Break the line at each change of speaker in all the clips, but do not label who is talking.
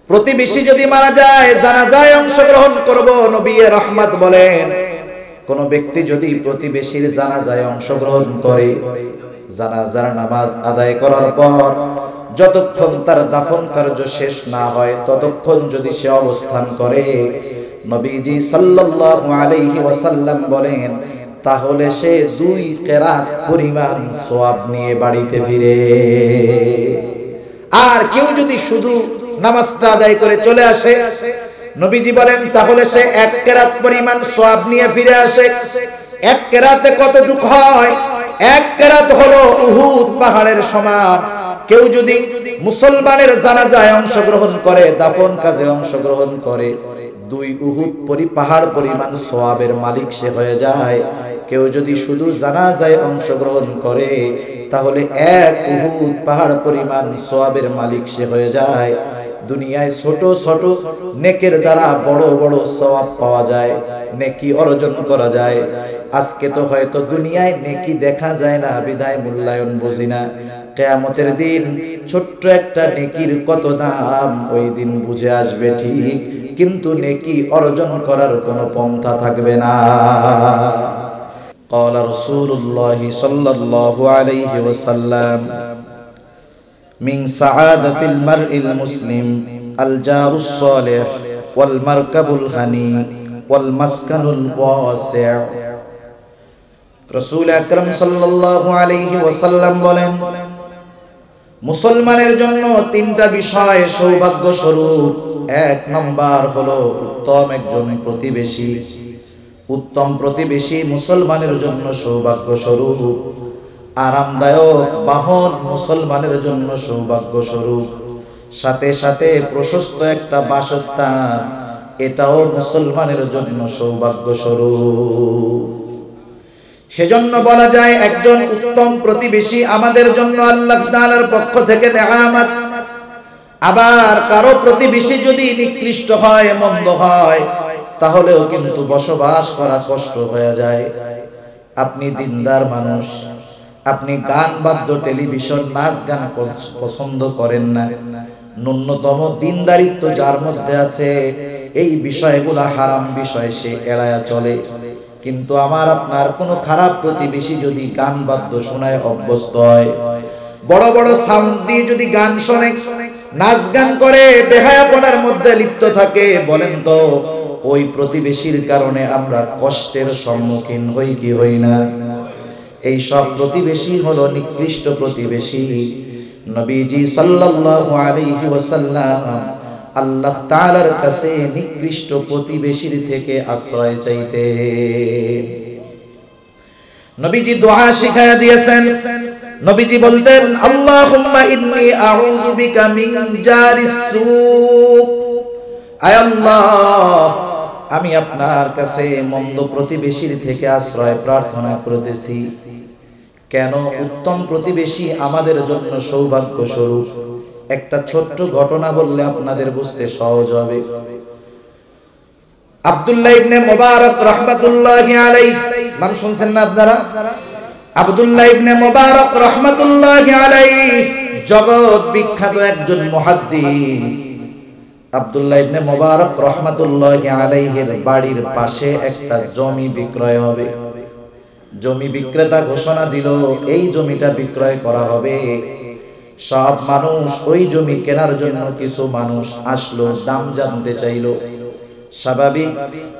প্রতিবেশী যদি মারা যায় জানাজায় অংশগ্রহণ করব। নবী রহমত বলেন, কোন ব্যক্তি যদি প্রতিবেশীর জানাজায় অংশগ্রহণ করে, জানাজার নামাজ আদায় করার পর যতক্ষণ তার দাফন কার্য শেষ না হয় ততক্ষণ যদি সে অবস্থান করে, নবীজি সাল্লাল্লাহু আলাইহি ওয়াসাল্লাম বলেন, তাহলে সে 2 কেরাত পরিমাণ সওয়াব নিয়ে বাড়িতে ফিরে। আর কেউ যদি শুধু নামাজটা আদায় করে চলে আসে, নবীজি বলেন তাহলে সে 1 কেরাত পরিমাণ সওয়াব নিয়ে ফিরে আসে। 1 কেরাতে কতটুকু হয়? 1 কেরাত হলো উহুদ পাহাড়ের সমান। কেউ যদি মুসলমানের জানাজায় অংশগ্রহণ করে, দাফন কাজে অংশগ্রহণ করে, 2 উহুদ পাহাড় পরিমাণ সওয়াবের মালিক সে হয়ে যায়। কেউ যদি শুধু জানাজায় অংশগ্রহণ করে, তাহলে 1 উহুদ পাহাড় পরিমাণ সওয়াবের মালিক সে হয়ে যায়। দুনিয়ায় ছোট ছোট নেকের দ্বারা বড় বড় সওয়াব পাওয়া যায়, নেকি অর্জন করা যায়। আজকে তো হয়তো দুনিয়ায় নেকি দেখা যায় না, বিদায় মূল্যায়ন বুঝি না। কিয়ামতের দিন ছোট্ট একটা নেকির কত দাম ওই দিন বুঝে আসবে ঠিক, কিন্তু নেকি অর্জন করার কোনো পন্থা থাকবে না। قال رسول الله صلى الله عليه وسلم من سعادة المرء المسلم الجار الصالح والمركب الغني والمسكن الواسع। রাসূল আকরাম সাল্লাল্লাহু আলাইহি ওয়াসাল্লাম বলেন, মুসলমানের জন্য 3টা বিষয় সৌভাগ্য স্বরূপ। 1 নাম্বার হলো উত্তম একজন প্রতিবেশী। উত্তম প্রতিবেশী মুসলমানের জন্য সৌভাগ্য স্বরূপ। আরামদায়ক বাহন মুসলমানের জন্য সৌভাগ্য স্বরূপ। সাথে সাথে প্রশস্ত একটা বাসস্থান, এটাও মুসলমানের জন্য সৌভাগ্য স্বরূপ। সেজন্য বলা যায় একজন উত্তম প্রতিবেশী আমাদের জন্য আল্লাহ তাআলার পক্ষ থেকে নেয়ামত। আবার কারো প্রতিবেশী যদি নিকৃষ্ট হয়, মন্দ হয়, তাহলেও কিন্তু বসবাস করা কষ্ট হয়ে যায়। আপনি দিনদার মানুষ, আপনি গান বাদ্য টেলিভিশন নাচ গান পছন্দ করেন না, ন্যূনতম দিনদারিত্ব যার মধ্যে আছে, এই বিষয়গুলো হারাম বিষয় সে এড়ায়া চলে। কিন্তু আমার আপনার কোনো খারাপ প্রতিবেশী যদি গান বাদ্য শোনায় অভ্যস্ত হয়, বড় বড় সাউন্ড দিয়ে যদি গান শোনে, নাচ গান করে, বেহায়াপনার মধ্যে লিপ্ত থাকে, বলেন তো ওই প্রতিবেশীর কারণে আমরা কষ্টের সম্মুখীন হই কি হই না? এই সব প্রতিবেশী হলো নিকৃষ্ট প্রতিবেশী। নবীজি সাল্লাল্লাহু আলাইহি ওয়াসাল্লাম আল্লাহ তাআলার কাছে নিকৃষ্ট প্রতিবেশীর থেকে আশ্রয় চাইতে। নবীজি দোয়া শিখায়া দিয়েছেন। নবীজি বলতেন, আল্লাহুম্মা ইন্নী আউযু বিকা মিন জারিস সূক। আয় আল্লাহ, আমি আপনার কাছে মন্দ প্রতিবেশীর থেকে আশ্রয় প্রার্থনা করতেছি। কেন উত্তম প্রতিবেশী আমাদের জন্য সৌভাগ্য স্বরূপ? একটা ছোট্ট ঘটনা বললে আপনাদের বুঝতে সহজ হবে। আব্দুল্লাহ ইবনে মুবারক রাহমাতুল্লাহি আলাইহি, নাম শুনছেন না আপনারা? আব্দুল্লাহ ইবনে মুবারক রাহমাতুল্লাহি আলাইহি জগৎ বিখ্যাত একজন মুহাদ্দিস। আব্দুল্লাহ ইবনে মুবারক রাহমাতুল্লাহি আলাইহির বাড়ির পাশে একটা জমি বিক্রয় হবে। জমি বিক্রেতা ঘোষণা দিল এই জমিটা বিক্রয় করা হবে। সব মানুষ ওই জমি কেনার জন্য কিছু মানুষ আসলো, দাম জানতে চাইলো। স্বাভাবিক,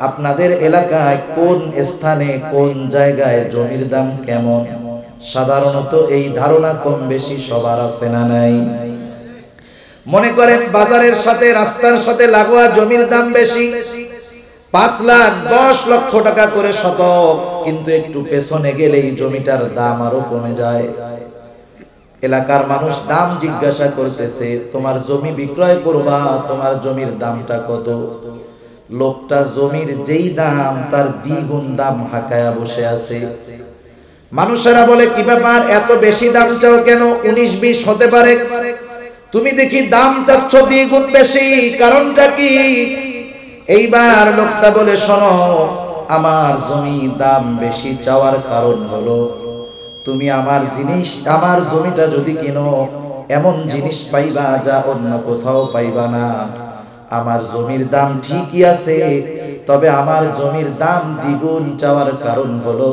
আপনাদের এলাকায় কোন স্থানে কোন জায়গায় জমির দাম কেমন, সাধারণত এই ধারণা কম বেশি সবার আছে না নাই? মনে করেন বাজারের সাথে রাস্তার সাথে লাগোয়া জমির দাম বেশি, 5 লাখ 10 লক্ষ টাকা করে শতক, কিন্তু একটু পেছনে গেলেই জমিটার দাম আরো কমে যায়। এলাকার মানুষ দাম জিজ্ঞাসা করতেছে, তোমার জমি বিক্রয় করবা, তোমার জমির দামটা কত? লোকটা জমির যেই দাম তার দ্বিগুণ দাম হাঁকায়া বসে আছে। মানুষেরা বলে, কি ব্যাপার, এত বেশি দাম চাও কেন? 19-20 হতে পারে, তুমি দেখি দাম চাচ্ছ দ্বিগুণ বেশি, কারণটা কি? এইবার লোকটা বলে, শোনো, আমার জমি দাম বেশি চাওয়ার কারণ হলো তুমি আমার জমিটা যদি কিনো, এমন জিনিস পাইবা যা অন্য কোথাও পাইবা না। আমার জমির দাম ঠিকই আছে, তবে আমার জমির দাম দ্বিগুণ চাওয়ার কারণ হলো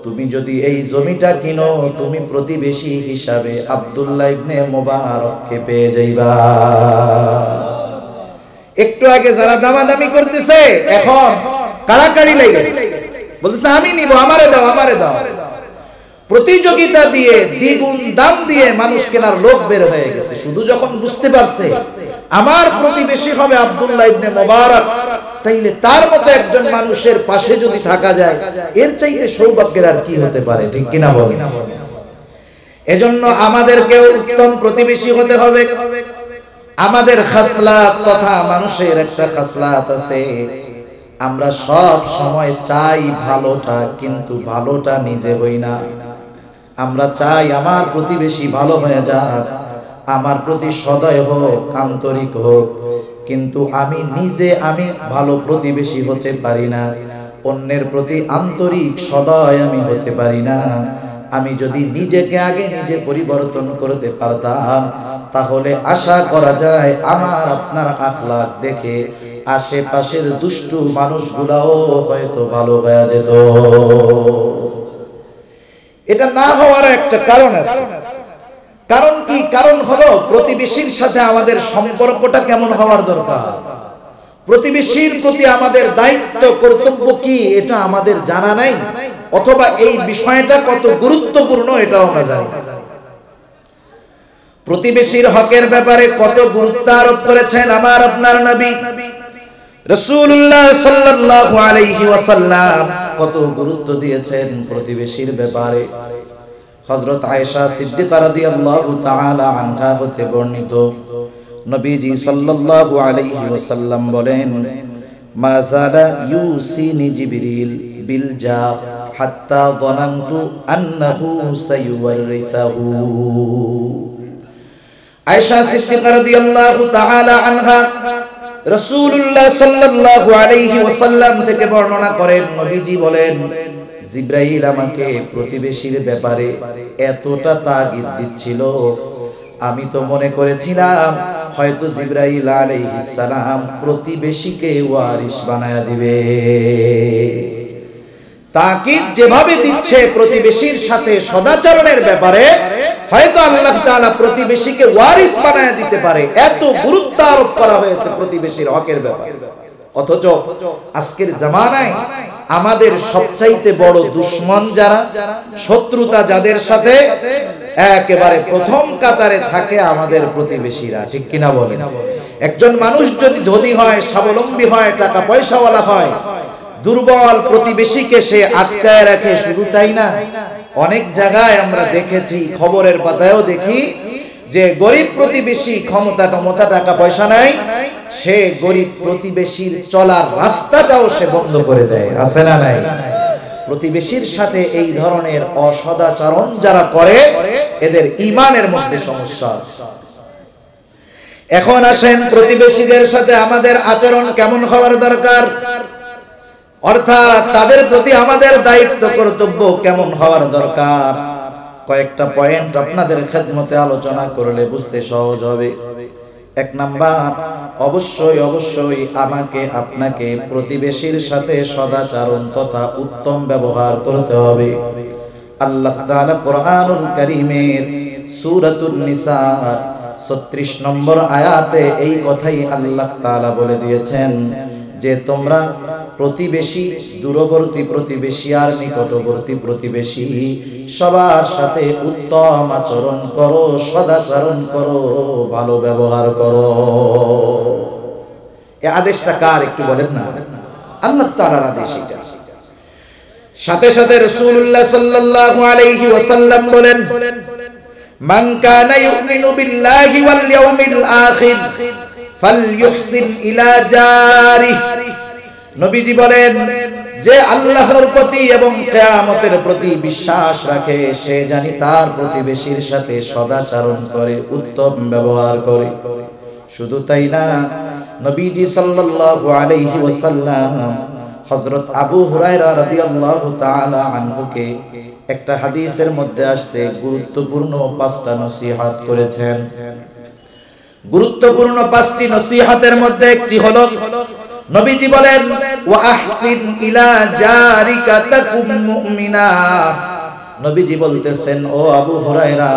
তুমি যদি এই জমিটা কিনো, তুমি প্রতিবেশী হিসাবে আব্দুল্লাহ ইবনে মুবারককে পেয়ে যাইবা। একটু আগে যারা দামাদামি করতেছে এখন কাড়াকাড়ি লেগে বলতেছে আমি নিব, আমারে দাও, আমারে দাও। প্রতিযোগিতা দিয়ে দ্বিগুণ দাম দিয়ে মানুষ কেনার লোক বের হয়ে গেছে। শুধু যখন বুঝতে পারছে আমার প্রতিবেশী হবে আব্দুল্লাহ ইবনে মুবারক, তাইলে তার মতো একজন মানুষের পাশে যদি থাকা যায়, এর চাইতে সৌভাগ্যের আর কি হতে পারে? ঠিক কিনা বলেন? এজন্য আমাদেরকেও উত্তম প্রতিবেশী হতে হবে। আমাদের খাসলাত তথা মানুষের একটা খাসলাত আছে, আমরা সব সময় চাই ভালোটা, কিন্তু ভালোটা নিজে হই না। আমরা চাই আমার প্রতিবেশী ভালো হয়ে যাক, আমার প্রতি সদয় হোক, আন্তরিক হোক, কিন্তু আমি নিজে ভালো প্রতিবেশী হতে পারি না, অন্যের প্রতি আন্তরিক সদয় আমি হতে পারি না। আমি যদি নিজেকে আগে নিজে পরিবর্তন করতে পারতাম, তাহলে আশা করা যায় আমার আপনার আখলাক দেখে আশেপাশের দুষ্টু মানুষগুলাও হয়তো ভালো হয়ে যেত। এটা না হওয়ার একটা কারণ আছে। কারণ কি? কারণ হলো প্রতিবেশীর সাথে আমাদের সম্পর্কটা কেমন হওয়ার দরকার, প্রতিবেশীর প্রতি আমাদের দায়িত্ব কর্তব্য কি এটা আমাদের জানা নাই, অথবা এই বিষয়টা কত গুরুত্বপূর্ণ এটাও আমরা জানি না। প্রতিবেশীর হকের ব্যাপারে কত গুরুত্ব আরোপ করেছেন আমার আপনার নবী রাসূলুল্লাহ সাল্লাল্লাহু আলাইহি ওয়াসাল্লাম, কত গুরুত্ব দিয়েছেন প্রতিবেশীর ব্যাপারে। হযরত আয়েশা সিদ্দিকা রাদিয়াল্লাহু তাআলা আনহা হতে বর্ণিত, নবীজি সাল্লাল্লাহু আলাইহি ওয়াসাল্লাম বলেন, মা যালা ইউসিনি জিবরিল বিল জার হাত্তা যানানতু আন্নাহু সায়ুওয়ারিসাহু। আয়েশা সিদ্দিকা রাদিয়াল্লাহু তাআলা আনহা রাসূলুল্লাহ সাল্লাল্লাহু আলাইহি ওয়াসাল্লাম থেকে বর্ণনা করেন, নবীজি বলেন, জিবরাইল আমাকে প্রতিবেশীর ব্যাপারে এতটা তাগিদ দিচ্ছিল, আমি তো মনে করেছিলাম হয়তো জিবরাইল আলাইহিস সালাম প্রতিবেশীকে ওয়ারিস বানায়া দিবে। তাকিদ যেভাবে দিচ্ছে প্রতিবেশীর সাথে সদাচরণের ব্যাপারে, হয়তো আল্লাহ তাআলা প্রতিবেশীকে ওয়ারিস বানায়া দিতে পারে, এত গুরুত্ব আরোপ করা হয়েছে প্রতিবেশীর হকের ব্যাপারে। অথচ আজকের জামানায় আমাদের সবচাইতে বড় দুশমন যারা, শত্রুতা যাদের সাথে, একেবারে প্রথম কাতারে থাকে আমাদের প্রতিবেশীরা। ঠিক কিনা বলেন? একজন মানুষ যদি ধনী হয়, স্বাবলম্বী হয়, টাকা পয়সাওয়ালা হয়, দুর্বল প্রতিবেশীকে সে আটকায় রাখে। শুধু তাই না, অনেক জায়গায় আমরা দেখেছি, খবরের পাতায়ও দেখি যে গরিব প্রতিবেশী ক্ষমতা টাকা পয়সা নাই, সে গরিব প্রতিবেশীর চলার রাস্তাটাও সে বন্ধ করে দেয়। আছে না নাই? প্রতিবেশীর সাথে এই ধরনের অসদাচরণ যারা করে, এদের ঈমানের মধ্যে সমস্যা আছে। এখন আসেন প্রতিবেশীদের সাথে আমাদের আচরণ কেমন হওয়ার দরকার, অর্থাৎ তাদের প্রতি আমাদের দায়িত্ব কর্তব্য কেমন হওয়ার দরকার। কয়েকটা পয়েন্ট আপনাদের খেদমতে আলোচনা করলে বুঝতে সহজ হবে। এক নাম্বার, অবশ্যই আমাকে আপনাকে প্রতিবেশীর সাথে সদাচরণ তথা উত্তম ব্যবহার করতে হবে। আল্লাহ তাআলা কোরআনুল কারীমের সূরাতুন নিসা 36 নম্বর আয়াতে এই কথাই আল্লাহ তাআলা বলে দিয়েছেন যে তোমরা প্রতিবেশী, দূরবর্তী প্রতিবেশী আর নিকটবর্তী প্রতিবেশী সবার সাথে উত্তম আচরণ করো, সদাচরণ করো, ভালো ব্যবহার করো। এই আদেশটা কার একটু বলেন না? আল্লাহ তাআলার আদেশ এটা। সাথে সাথে রাসূলুল্লাহ সাল্লাল্লাহু আলাইহি ওয়াসাল্লাম বলেন, মান কানা ইউমিনু বিল্লাহি ওয়াল ইয়াউমিল আখির ফালইউহসিন ইলা জারিহি। নবীজি বলেন, যে আল্লাহর প্রতি এবং কিয়ামতের প্রতি বিশ্বাস রাখে, সে জানি তার প্রতিবেশীর সাথে সদাচরণ করে, উত্তম ব্যবহার করে। শুধু তাই না, নবীজি সাল্লাল্লাহু আলাইহি ওয়াসাল্লাম হযরত আবু হুরায়রা রাদিয়াল্লাহু তাআলা আনহুকে একটা হাদিসের মধ্যে আসছে গুরুত্বপূর্ণ 5টা নসিহত করেছেন। গুরুত্বপূর্ণ 5টি নসিহতের মধ্যে একটি হলো নবীজি বলেন ওয়া আহসিন ইলা জারিকা তাকুম মুমিনা। নবীজি বলতেছেন, ও আবু হুরায়রা,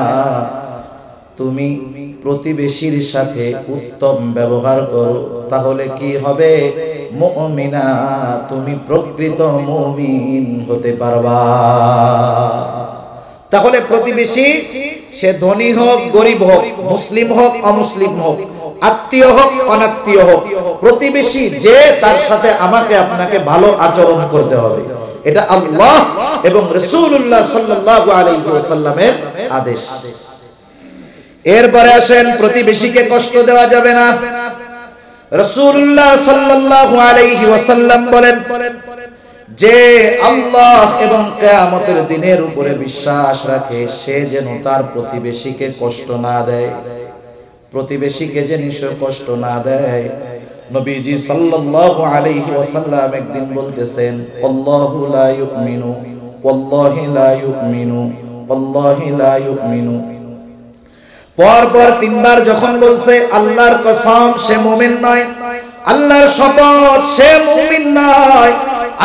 তুমি প্রতিবেশীর সাথে উত্তম ব্যবহার করো, তাহলে কি হবে? মুমিনা, তুমি প্রকৃত মুমিন হতে পারবা। তাহলে প্রতিবেশী সে ধনী হোক গরিব হোক, মুসলিম হোক অমুসলিম হোক, আত্মীয় হোক অনাত্মীয় হোক, প্রতিবেশী যে তার সাথে আমাকে আপনাকে ভালো আচরণ করতে হবে। এটা আল্লাহ এবং রাসূলুল্লাহ সাল্লাল্লাহু আলাইহি ওয়াসাল্লামের আদেশ। এরপরে আসেন, প্রতিবেশীকে কষ্ট দেওয়া যাবে না। রাসূলুল্লাহ সাল্লাল্লাহু আলাইহি ওয়াসাল্লাম বলেন, যে আল্লাহ এবং কিয়ামতের দিনের উপরে বিশ্বাস রাখে সে যেন তার প্রতিবেশীকে কষ্ট না দেয়, প্রতিবেশীকে যেন সে কষ্ট না দেয়। নবীজি সাল্লাল্লাহু আলাইহি ওয়াসাল্লাম একদিন বলতেছেন, আল্লাহু লা ইউমিনু ওয়াল্লাহি লা ইউমিনু ওয়াল্লাহি লা ইউমিনু। পরপর 3 বার যখন বলছে আল্লাহর কসম সে মুমিন নয়, আল্লাহর শপথ সে মুমিন নয়,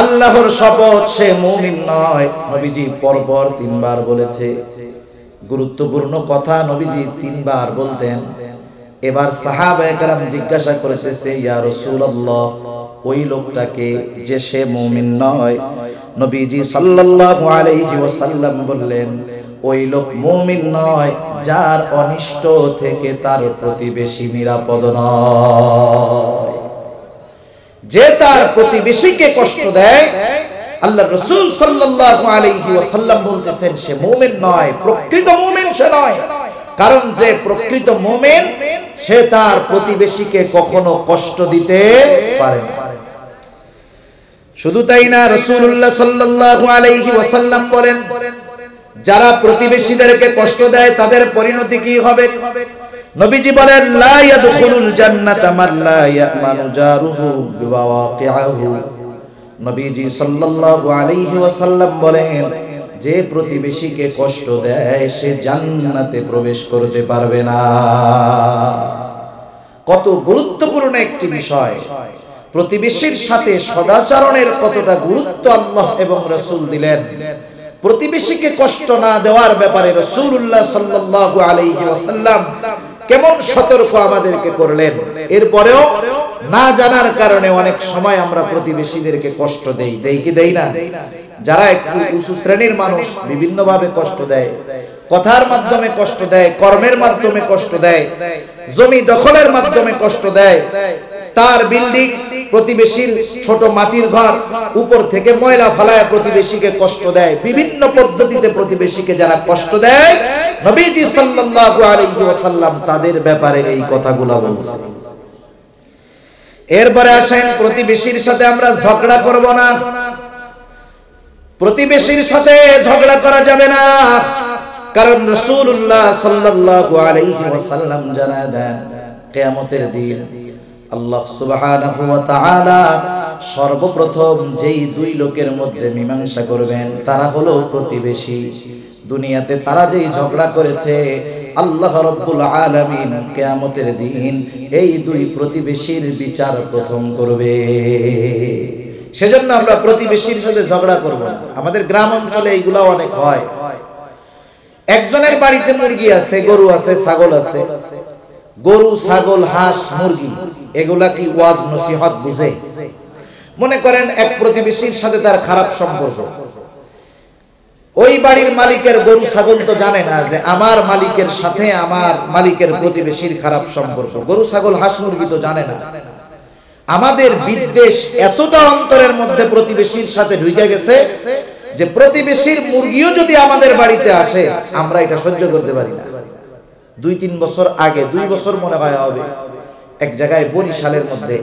আল্লাহর শপথ সে মুমিন নয়, নবীজি পরপর 3 বার বলেছে। গুরুত্বপূর্ণ কথা নবীজি 3 বার বলতেন। এবার সাহাবায়ে কেরাম জিজ্ঞাসা করেছে, ইয়া রাসূলুল্লাহ, ওই লোকটাকে যে সে মুমিন নয়? নবীজি সাল্লাল্লাহু আলাইহি ওয়াসাল্লাম বললেন, ওই লোক মুমিন নয় যার অনিষ্ট থেকে তার প্রতিবেশী নিরাপদ নয়। যে তার প্রতিবেশীকে কষ্ট দেয়, আল্লাহর রাসূল সাল্লাল্লাহু আলাইহি ওয়াসাল্লাম বলতেছেন সে মুমিন নয়, প্রকৃত মুমিন সে নয়। কারণ যে প্রকৃত মুমিন সে তার প্রতিবেশীকে কখনো কষ্ট দিতে পারে না। শুধু তাই না, রাসূলুল্লাহ সাল্লাল্লাহু আলাইহি ওয়াসাল্লাম বলেন, যারা প্রতিবেশীদেরকে কষ্ট দেয় তাদের পরিণতি কি হবে? নবীজি বলেন, লা ইয়াদখুলুল জান্নাতা মান লা ইয়ামানু জারুহু বিওয়াকিআহু। নবীজি সাল্লাল্লাহু আলাইহি ওয়াসাল্লাম বলেন, যে প্রতিবেশীকে কষ্ট দেয় সে জান্নাতে প্রবেশ করতে পারবে না। কত গুরুত্বপূর্ণ একটি বিষয়। প্রতিবেশীর সাথে সদাচরণের কতটা গুরুত্ব আল্লাহ এবং রাসূল দিলেন। প্রতিবেশীকে কষ্ট না দেওয়ার ব্যাপারে রাসূলুল্লাহ সাল্লাল্লাহু আলাইহি ওয়াসাল্লাম কেমন সতর্ক আমাদেরকে করলেন। এরপরেও না জানার কারণে অনেক সময় আমরা প্রতিবেশীদেরকে কষ্ট দেই কি দেই না? যারা একটু উঁচু শ্রেণীর মানুষ বিভিন্ন ভাবে কষ্ট দেয়, কথার মাধ্যমে কষ্ট দেয়, কর্মের মাধ্যমে কষ্ট দেয়, জমি দখলের মাধ্যমে কষ্ট দেয়, তার বিল্ডিং প্রতিবেশীর ছোট মাটির ঘর, উপর থেকে ময়লা ফালায় প্রতিবেশীকে কষ্ট দেয়, বিভিন্ন পদ্ধতিতে প্রতিবেশীকে যারা কষ্ট দেয়, নবীজি সাল্লাল্লাহু আলাইহি ওয়াসাল্লাম তাদের ব্যাপারে এই কথাগুলো বলছেন। এরপরে আসেন, প্রতিবেশীর সাথে আমরা ঝগড়া করব না। প্রতিবেশীর সাথে ঝগড়া করা যাবে না, কারণ রাসূলুল্লাহ সাল্লাল্লাহু আলাইহি ওয়াসাল্লাম জানায় দেন, কিয়ামতের দিন আল্লাহ সুবহানাহু ওয়া তাআলা সর্বপ্রথম যেই 2 লোকের মধ্যে মীমাংসা করবেন তারা হলো প্রতিবেশী। দুনিয়াতে তারা যেই ঝগড়া করেছে, আল্লাহ রাব্বুল আলামিন কিয়ামতের দিন এই 2 প্রতিবেশীর বিচার প্রথম করবে। সেজন্য আমরা প্রতিবেশীর সাথে ঝগড়া করব না। আমাদের গ্রাম অঞ্চলে এইগুলা অনেক হয়। একজনের বাড়িতে মুরগি আছে, গরু আছে, ছাগল আছে। গরু, ছাগল, হাঁস, মুরগি এগুলা কি ওয়াজ নসিহত বুঝে? মনে করেন এক প্রতিবেশীর সাথে তার খারাপ সম্পর্ক। ওই বাড়ির মালিকের গরু ছাগল তো জানে না যে আমার মালিকের সাথে আমার মালিকের প্রতিবেশীর খারাপ সম্পর্ক। গরু ছাগল হাঁস মুরগি তো জানে না। আমাদের বিদ্বেষ এতটা অন্তরের মধ্যে প্রতিবেশীর সাথে ঢুকে গেছে যে প্রতিবেশীর মুরগিও যদি আমাদের বাড়িতে আসে আমরা এটা সহ্য করতে পারি না। 2-3 বছর আগে, 2 বছর মনে হয় হবে, এক জায়গায় বরিশালের মধ্যে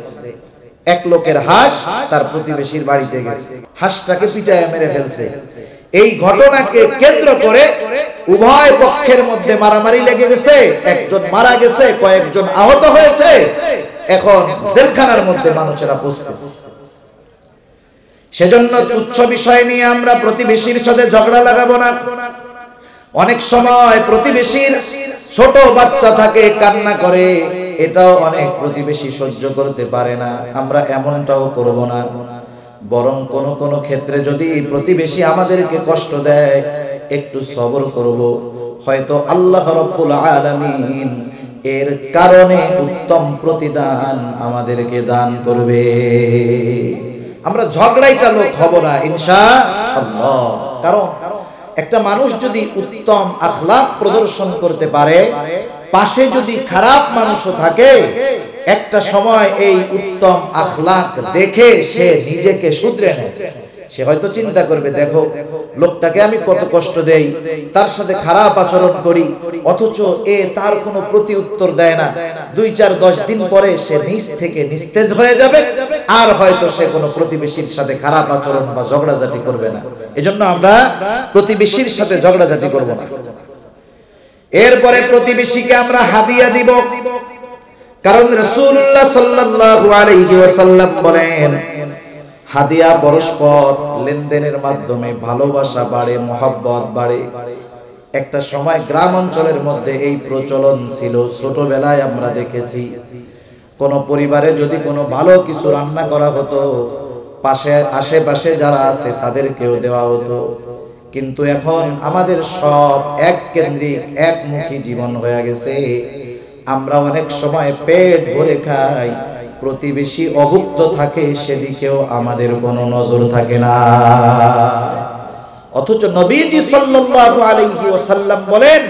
এক লোকের হাঁস তার প্রতিবেশীর বাড়িতে গেছে, হাঁসটাকে পিটায় মেরে ফেলছে। এই ঘটনাকে কেন্দ্র করে উভয় পক্ষের মধ্যে মারামারি লেগে গেছে, একজন মারা গেছে, কয়েকজন আহত হয়েছে। এখন জেলখানার মধ্যে মানুষেরা পৌঁছতেছে। সেজন্য তুচ্ছ বিষয় নিয়ে আমরা প্রতিবেশীর সাথে ঝগড়া লাগাবো না। অনেক সময় প্রতিবেশীর ছোট বাচ্চা থাকে, কান্না করে, এটাও অনেক প্রতিবেশী সহ্য করতে পারে না, আমরা এমনটাও করব না। বরং কোন কোন ক্ষেত্রে যদি প্রতিবেশী আমাদেরকে কষ্ট দেয়, একটু সবর করব, হয়তো আল্লাহ রাব্বুল আলামিন এর কারণে উত্তম প্রতিদান আমাদেরকে দান করবে। আমরা ঝগড়াইটা লোক হব না ইনশাআল্লাহ। কারণ একটা মানুষ যদি উত্তম আখলাক প্রদর্শন করতে পারে, পাশে যদি খারাপ মানুষও থাকে, একটা সময় এই উত্তম আখলাক দেখে সে নিজেকে শুধরে নেয়। সে হয়তো চিন্তা করবে, দেখো লোকটাকে আমি কত কষ্ট দেই, তার সাথে খারাপ আচরণ করি, অথচ এ তার কোনো প্রতি উত্তর দেয় না। 2-4-10 দিন পরে সে নিজ থেকে নিস্তেজ হয়ে যাবে, আর হয়তো সে কোনো প্রতিবেশীর সাথে খারাপ আচরণ বা ঝগড়াঝাটি করবে না। এজন্য আমরা প্রতিবেশীর সাথে ঝগড়াঝাটি করব না। এরপরে প্রতিবেশীকে আমরা হাদিয়া দিব, কারণ রাসূলুল্লাহ সাল্লাল্লাহু আলাইহি ওয়াসাল্লাম বলেন, হাদিয়া পরস্পর লেনদেনের মাধ্যমে ভালোবাসা বাড়ে, মহব্বত বাড়ে। একটা সময় গ্রাম অঞ্চলের মধ্যে এই প্রচলন ছিল, ছোটবেলায় আমরা দেখেছি, কোন পরিবারে যদি কোনো ভালো কিছু রান্না করা হতো, পাশে আশেপাশে যারা আছে তাদেরকেও দেওয়া হতো। কিন্তু এখন আমাদের সব এক কেন্দ্রিক, একমুখী জীবন হয়ে গেছে। আমরা অনেক সময় পেট ভরে খাই, প্রতিবেশী অভুক্ত থাকে সেদিকেও আমাদের কোনো নজর থাকে না। অথচ নবীজি সাল্লাল্লাহু আলাইহি ওয়াসাল্লাম বলেন,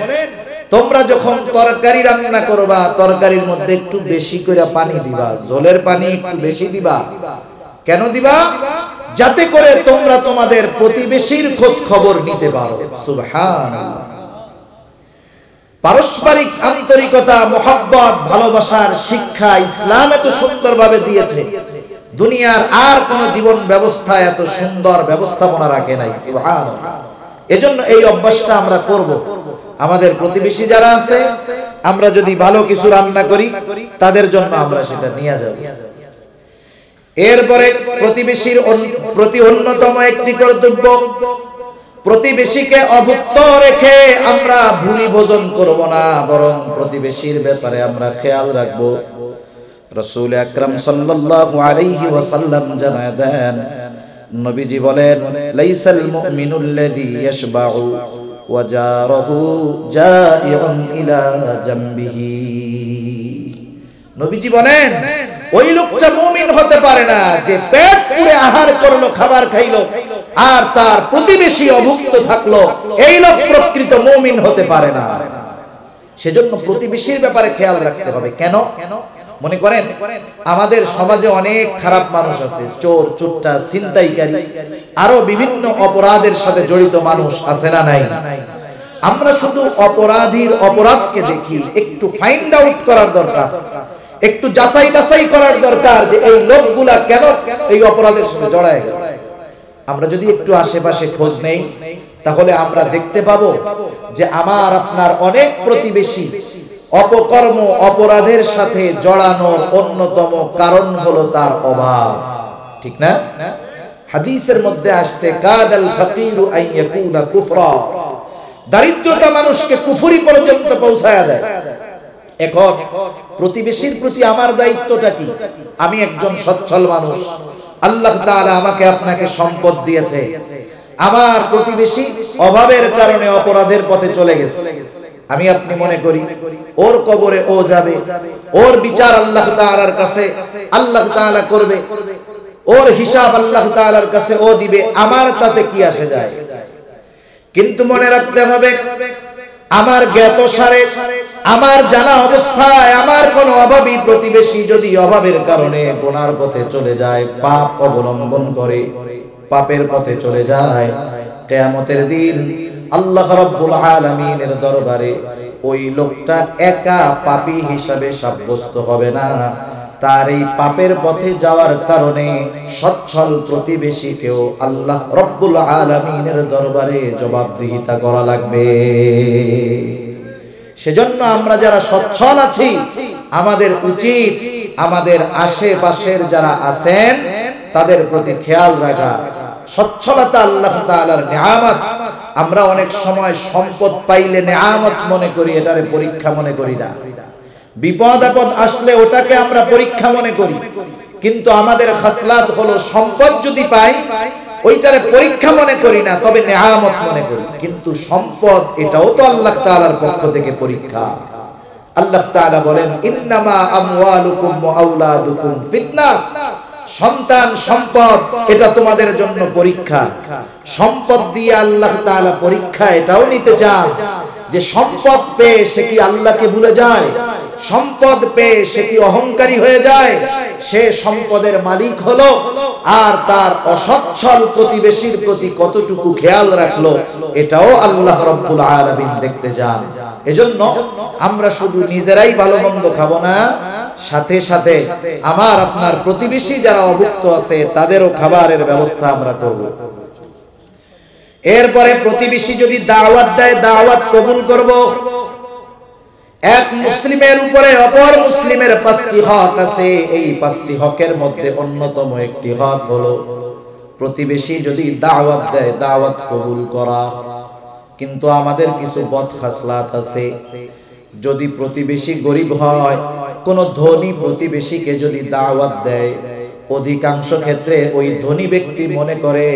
তোমরা যখন তরকারি রান্না করবা, তরকারির মধ্যে একটু বেশি করে পানি দিবা, ঝোলের পানি একটু বেশি দিবা। কেন দিবা? যাতে করে তোমরা তোমাদের প্রতিবেশীর খোঁজ খবর নিতে পারো। সুবহানাল্লাহ। পারস্পরিক আন্তরিকতা, মহব্বত, ভালোবাসার শিক্ষা ইসলাম এত সুন্দরভাবে দিয়েছে, দুনিয়ার আর কোন জীবন ব্যবস্থা এত সুন্দর ব্যবস্থাপনা রাখে নাই। সুবহানাল্লাহ। এজন্য এই অভ্যাসটা আমরা করব। আমাদের প্রতিবেশী যারা আছে, আমরা যদি ভালো কিছু রান্না করি, তাদের জন্য আমরা সেটা নিয়ে যাব। এরপরে প্রতিবেশীর প্রতি অন্যতম একটি কর্তব্য, প্রতিবেশীকে অভুক্ত রেখে আমরা ভুরি ভোজন করব না, বরং প্রতিবেশীর ব্যাপারে আমরা খেয়াল রাখব। রাসূল আকরাম সাল্লাল্লাহু আলাইহি ওয়াসাল্লাম জানায় দেন, নবীজি বলেন, লাইসাল মুমিনুল্লাযী ইয়াশবাউ ওয়া জারুহু জাইউন ইলা জামবিহি। নবীজি বলেন, ওই লোকটা মুমিন হতে পারে না যে পেট পুরে আহার করলো, খাবার খাইলো, আর তার প্রতিবেশী অভুক্ত থাকলো। এই লোক প্রকৃত মুমিন হতে পারে না। সেজন্য প্রতিবেশীর ব্যাপারে খেয়াল রাখতে হবে। কেন? মনে করেন আমাদের সমাজে অনেক খারাপ মানুষ আছে, চোর, চুট্টা, ছিনতাইকারী, আরো বিভিন্ন অপরাধের সাথে জড়িত মানুষ আছে না নাই? আমরা শুধু অপরাধীর অপরাধকে দেখি, একটু ফাইন্ড আউট করার দরকার, একটু যাচাই বাছাই করার দরকার যে এই লোকগুলা কেন এই অপরাধের সাথে জড়ায় গেল। আমরা যদি একটু আশেপাশে খোঁজ নেই, তাহলে আমরা দেখতে পাবো যে আমার আপনার অনেক প্রতিবেশী অপকর্ম, অপরাধের সাথে জড়ানোর অন্যতম কারণ হলো তার অভাব। ঠিক না? হাদিসের মধ্যে আসছে, কাদাল ফাকিরু আন ইয়াকুনা কুফরা, দারিদ্রতা মানুষকে কুফরি পর্যন্ত পৌঁছায়া দেয়। এখন প্রতিবেশীর প্রতি আমার দায়িত্বটা কি? আমি একজন সচ্ছল মানুষ, আল্লাহ তাআলা আমাকে আপনাকে সম্পদ দিয়েছে, আমার প্রতিবেশী অভাবের কারণে অপরাধের পথে চলে গেছে, আমি আপনি মনে করি ওর কবরে ও যাবে, ওর বিচার আল্লাহ তাআলার কাছে আল্লাহ তাআলা করবে, ওর হিসাব আল্লাহ তাআলার কাছে ও দিবে, আমার তাতে কি আসে যায়? কিন্তু মনে রাখতে হবে, আমার জ্ঞাতসারে, আমার জানা অবস্থায় আমার কোন অভাবী প্রতিবেশী যদি অভাবের কারণে গুনার পথে চলে যায়, পাপ অবলম্বন করে পাপের পথে চলে যায়, কিয়ামতের দিন আল্লাহ রাব্বুল আলামিনের দরবারে ওই লোকটা একা পাপী হিসাবে সাব্যস্ত হবে না। তার এই পাপের পথে যাওয়ার কারণে সচ্ছল প্রতিবেশীকেও আল্লাহ রাব্বুল আলামিনের দরবারে জবাবদিহিতা করা লাগবে। সেজন্য আমরা যারা সচ্ছল আছি, আমাদের উচিত আমাদের আশেপাশের যারা আছেন তাদের প্রতি খেয়াল রাখা। সচ্ছলতা আল্লাহ তাআলার নিয়ামত। আমরা অনেক সময় সম্পদ পাইলে নিয়ামত মনে করি, এটারে পরীক্ষা মনে করি না। বিপদ আপদ আসলে ওটাকে আমরা পরীক্ষা মনে করি, কিন্তু আমাদের খাসলাত হলো সম্পদ যদি পাই ওইটারে পরীক্ষা মনে করি না, তবে নেয়ামত মনে করি। কিন্তু সম্পদ এটাও তো আল্লাহ তাআলার পক্ষ থেকে পরীক্ষা। আল্লাহ তাআলা বলেন ইন্নামা আমওয়ালুকুম ওয়া আওলাদুকুম ফিতনা, সন্তান সম্পদ এটা তোমাদের জন্য পরীক্ষা। সম্পদ দিয়ে আল্লাহ তাআলা পরীক্ষা এটাও নিতে চান যে সম্পদ পেয়ে সে কি আল্লাহকে ভুলে যায়, সম্পদ পেয়ে সে কি অহংকারী হয়ে যায়, সে সম্পদের মালিক হলো আর তার অসচ্ছল প্রতিবেশীর প্রতি কতটুকু খেয়াল রাখলো, এটাও আল্লাহ রাব্বুল আলামিন দেখতে চান। এজন্য আমরা শুধু নিজেরাই ভালো মন্দ খাবো না, সাথে সাথে আমার আপনার প্রতিবেশী যারা অভুক্ত আছে তাদেরও খাবারের ব্যবস্থা আমরা করব। এরপরে প্রতিবেশী যদি দাওয়াত দেয় দাওয়াত কবুল করব। এক মুসলিমের উপরে অপর মুসলিমের 5টি হক আছে, এই 5টি হকের মধ্যে অন্যতম একটি হক হলো প্রতিবেশী যদি দাওয়াত দেয় দাওয়াত কবুল করা। কিন্তু আমাদের কিছু বদখাসলাত আছে, যদি প্রতিবেশী গরিব হয়, কোন ধনী প্রতিবেশীকে যদি দাওয়াত দেয়, অধিকাংশ ক্ষেত্রে ওই ধনী ব্যক্তি মনে করে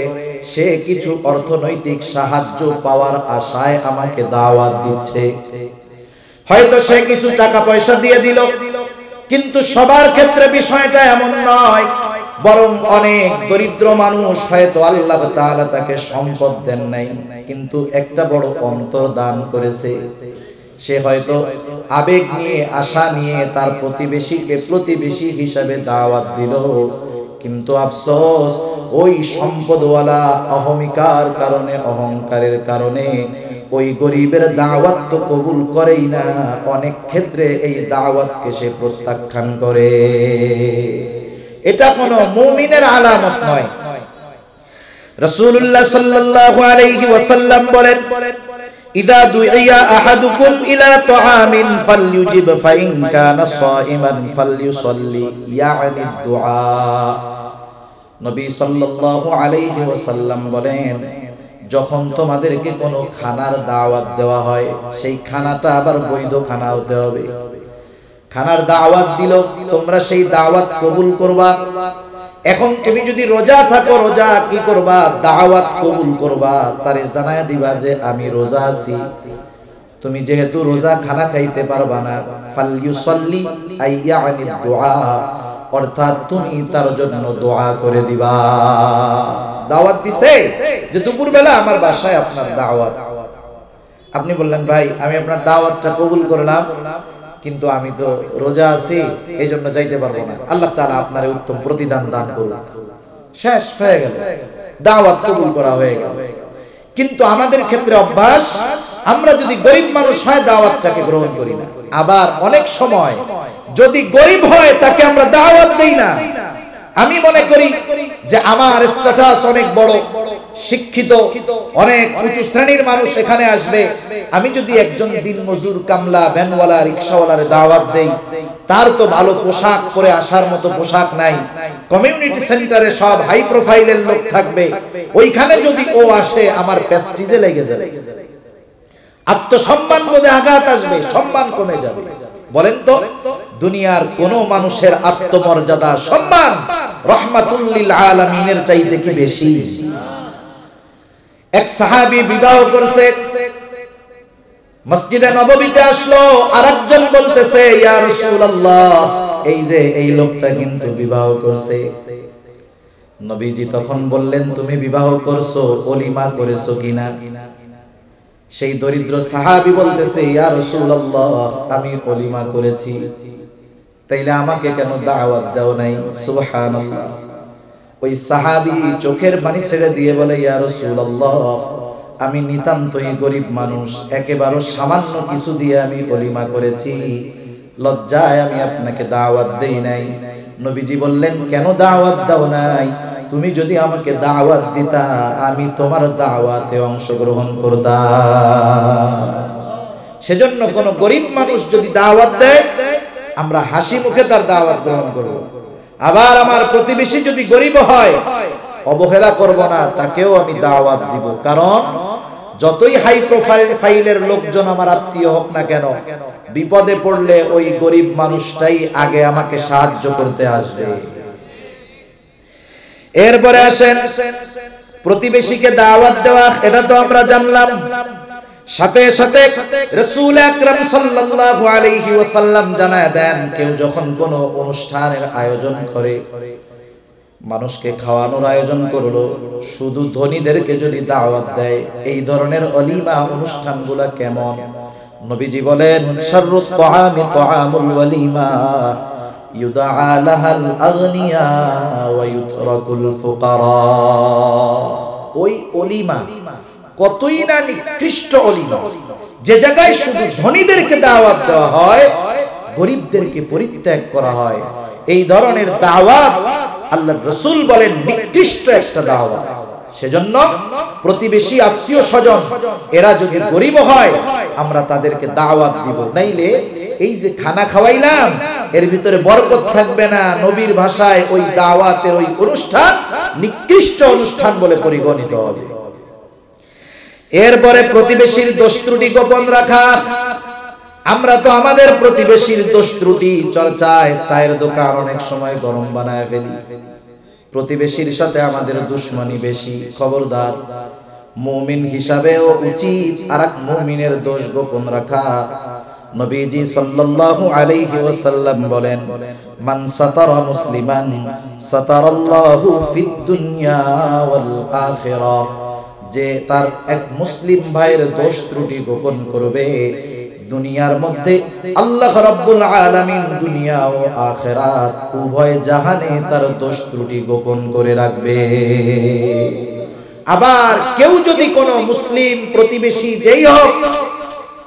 সে কিছু অর্থনৈতিক সাহায্য পাওয়ার আশায় আমাকে দাওয়াত দিচ্ছে। হয়তো সে কিছু টাকা পয়সা দিয়ে দিল, কিন্তু সবার ক্ষেত্রে বিষয়টা এমন নয়। বরং অনেক দরিদ্র মানুষ হয়তো আল্লাহ তাআলা তাকে সম্পদ দেন নাই, কিন্তু একটা বড় অন্তর দান করেছে। সে হয়তো আবেগ নিয়ে আশা নিয়ে তার প্রতিবেশীকে প্রতিবেশী হিসাবে দাওয়াত দিল, কিন্তু আফসোস ওই সম্পদওয়ালা অহমিকার কারণে অহংকারের কারণে ওই গরিবের দাওয়াত তো কবুল করেই না, অনেক ক্ষেত্রে এই দাওয়াতকে সে প্রত্যাখ্যান করে। এটা কোনো মুমিনের আলামত নয়। রাসূলুল্লাহ সাল্লাল্লাহু আলাইহি ওয়াসাল্লাম বলেন ইযা দুইয়া আহাদুকুম ইলা তাআমিন ফালইউজিব ফাইন কানা সাইমান ফালইউসাল্লি, ইয়ানি দুআ। নবী সাল্লাল্লাহু আলাইহি ওয়াসাল্লাম বলেন যখন তোমাদেরকে কোনো খানার দাওয়াত দেওয়া হয়, সেই খানাটা আবার বৈধ খানা হতে হবে। খানার দাওয়াত দিল, তোমরা সেই দাওয়াত কবুল করবা। এখন তুমি যদি রোজা থাকো, রোজা কি করবা? দাওয়াত কবুল করবা, তারে জানায়া দিবা যে আমি রোজা আছি। তুমি যেহেতু রোজা খানা খাইতে পারবা না, ফালইউসাল্লি আইয়ানি দুআ, অর্থাৎ তুমি তার জন্য দোয়া করে দিবা। দাওয়াত দিছে যে দুপুর বেলা আমার বাসায় আপনার দাওয়াত। আপনি বললেন ভাই আমি আপনার দাওয়াতটা কবুল করলাম, কিন্তু আমি তো রোজা আছি, এই জন্য যাইতে পারবো না। আল্লাহ তাআলা আপনারে উত্তম প্রতিদান দান করুন। শেষ হয়ে গেল, দাওয়াত কবুল করা হয়ে গেল। কিন্তু আমাদের ক্ষেত্রে অভ্যাস, আমরা যদি গরিব মানুষ হয় দাওয়াতটাকে গ্রহণ করি না। আবার অনেক সময় যদি গরিব হয় তাকে আমরা দাওয়াত দেই না। আমি মনে করি যে আমার স্ট্যাটাস অনেক বড়, শিক্ষিত, অনেক উঁচু শ্রেণীর মানুষ এখানে আসবে। আমি যদি একজন দিনমজুর, কামলা, ভ্যানওয়ালা, রিকশাওয়ালার দাওয়াত দেই, তার তো ভালো পোশাক পরে আসার মতো পোশাক নাই। কমিউনিটি সেন্টারে সব হাই প্রোফাইলের লোক থাকবে, ওইখানে যদি ও আসে আমার প্রেস্টিজে লেগে যাবে, আত্মসম্মান বোধে আঘাত আসবে, সম্মান কমে যাবে। বলেন তো দুনিয়ার কোন মানুষের আত্মমর্যাদা, সম্মান রাহমাতুল লিল আলামিনের চাইতে কি বেশি? এক সাহাবী বিবাহ করছে, মসজিদে নববীতে আসলো, আরেকজন বলতেছে ইয়া রাসূলুল্লাহ এই যে এই লোকটা কিন্তু বিবাহ করছে। নবীজি তখন বললেন তুমি বিবাহ করছো, ওলিমা করেছো কিনা? সেই দরিদ্র সাহাবী বলতেছে ইয়া রাসূলুল্লাহ আমি ওলিমা করেছি, তাইলে আমাকে কেন দাওয়াত দাও নাই? সুবহানাল্লাহ। ওই সাহাবী চোখের পানি ছেড়ে দিয়ে বলে ইয়া রাসূলুল্লাহ আমি নিতান্তই গরিব মানুষ, একেবারে সামান্য কিছু দিয়ে আমি ওলিমা করেছি, লজ্জায় আমি আপনাকে দাওয়াত দেই নাই। নবীজি বললেন কেন দাওয়াত দাও নাই? তুমি যদি আমাকে দাওয়াত দিতা আমি তোমার দাওয়াতে অংশগ্রহণ করতাম। সেজন্য কোন গরিব মানুষ যদি দাওয়াত দেয় আমরা হাসি মুখে তার দাওয়াত গ্রহণ করব। আবার আমার প্রতিবেশী যদি গরিব হয় অবহেলা করব না, তাকেও আমি দাওয়াত দিব। কারণ যতই হাই প্রোফাইলের লোকজন আমার আত্মীয় হোক না কেন, বিপদে পড়লে ওই গরিব মানুষটাই আগে আমাকে সাহায্য করতে আসবে। এরপরে আসেন প্রতিবেশীকে দাওয়াত দেওয়া, এটা তো আমরা জানলাম। সাথে সাথে রাসূল আকরাম সাল্লাল্লাহু আলাইহি ওয়াসাল্লাম জানায় দেন, কেউ যখন কোনো অনুষ্ঠানের আয়োজন করে, মানুষকে খাওয়ানোর আয়োজন করলো, শুধু ধনীদেরকে যদি দাওয়াত দেয়, এই ধরনের অলিমা অনুষ্ঠানগুলা কেমন? নবীজি বলেন, শাররুত তাআমি তাআমুল ওয়ালিমা ইউদআ লাহাল আগনিয়া ওয়া ইউতরাকুল ফুকারা। ওই অলিমা কতই না নিকৃষ্ট অলিমা, যে জায়গায় শুধু ধনীদেরকে দাওয়াত দেওয়া হয়, গরিবদেরকে পরিত্যাগ করা হয়। এই ধরনের দাওয়াত আল্লাহর রাসূল বলেন নিকৃষ্ট একটা দাওয়াত। সেজন্য প্রতিবেশী, আত্মীয় স্বজন এরা যদি গরিব হয়, আমরা তাদেরকে দাওয়াত দিব। নাইলে এই যে খানা খাওয়াইলাম, এর ভিতরে বরকত থাকবে না। নবীর ভাষায় ওই দাওয়াতের ওই অনুষ্ঠান নিকৃষ্ট অনুষ্ঠান বলে পরিগণিত হবে। এরপরে প্রতিবেশীর দোষ ত্রুটি গোপন রাখা। আমরা তো আমাদের প্রতিবেশীর দোষ ত্রুটি চর্চায় চায়ের দোকান অনেক সময় গরম বানায় ফেলি। প্রতিবেশীর সাথে আমাদের দুশমনি বেশি। খবরদার, মুমিন হিসাবেও উচিত আরেক মুমিনের দোষ গোপন রাখা। নবীজি সাল্লাল্লাহু আলাইহি ওয়াসাল্লাম বলেন, মান সাতারা মুসলিমান সাতারাল্লাহু ফিদ দুনিয়া ওয়াল আখিরাহ। যে তার এক মুসলিম ভাইয়ের দোষ ত্রুটি গোপন করবে, দুনিয়ার মধ্যে আল্লাহ রাব্বুল আলামিন দুনিয়া ও আখিরাত উভয় জাহানে তার দোষ ত্রুটি গোপন করে রাখবে। আবার কেউ যদি কোনো মুসলিম প্রতিবেশী যেই হোক,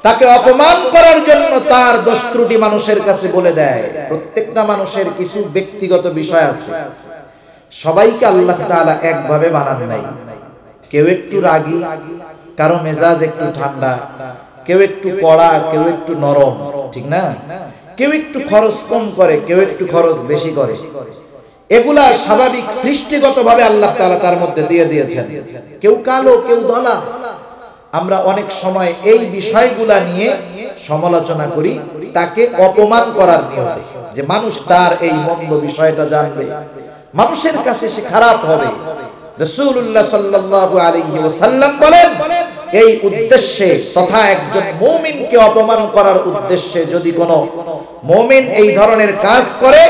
তাকে অপমান করার জন্য তার দোষ ত্রুটি মানুষের কাছে বলে দেয়। প্রত্যেকটা মানুষের কিছু ব্যক্তিগত বিষয় আছে, সবাইকে আল্লাহ তাআলা একভাবে বানান নাই। কেউ একটু রাগী, কারো মেজাজ একটু ঠান্ডা, কেউ একটু কড়া, কেউ একটু নরম, ঠিক না? কেউ একটু খরচ কম করে, কেউ একটু খরচ বেশি করে। এগুলা স্বাভাবিক, সৃষ্টিগতভাবে আল্লাহ তাআলা তার মধ্যে দিয়ে দিয়েছেন। কেউ কালো, কেউ ধলা। আমরা অনেক সময় এই বিষয়গুলা নিয়ে সমালোচনা করি, তাকে অপমান করার নিয়তে, যে মানুষ তার এই মন্দ বিষয়টা জানবে, মানুষের কাছে সে খারাপ হবে। রাসূলুল্লাহ সাল্লাল্লাহু আলাইহি ওয়াসাল্লাম বলেন, এই উদ্দেশ্যে তথা একজন মুমিনকে অপমান করার উদ্দেশ্যে যদি কোনো মুমিন এই ধরনের কাজ করে,